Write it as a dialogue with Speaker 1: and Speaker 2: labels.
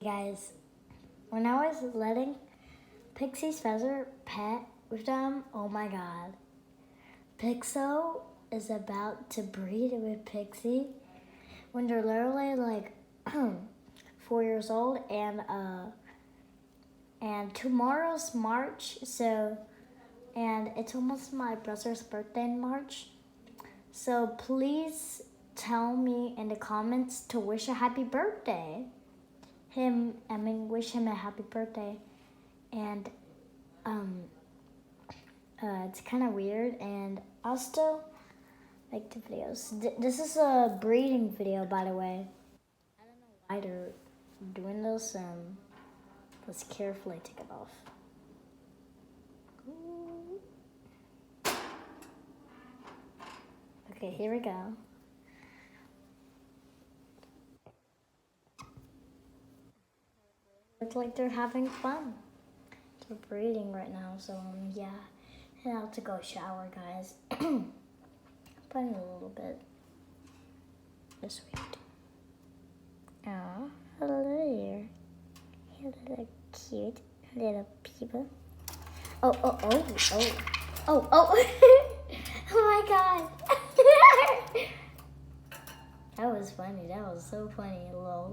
Speaker 1: Guys, when I was letting Pixie's feather pet with them, oh my god. Pixo is about to breed with Pixie when they're literally like 4 years old, and tomorrow's March, and it's almost my brother's birthday in March. So please tell me in the comments to wish a happy birthday. Wish him a happy birthday. And it's kind of weird, and I'll still make the videos. This is a breeding video, by the way. I don't know why they're doing this. Let's carefully take it off. Okay, here we go. Looks like they're having fun. They're breeding right now, so yeah. And I have to go shower, guys. Putting a little bit. This week. Oh, hello there. You little cute little people. Oh. Oh my god. That was funny. That was so funny, lol.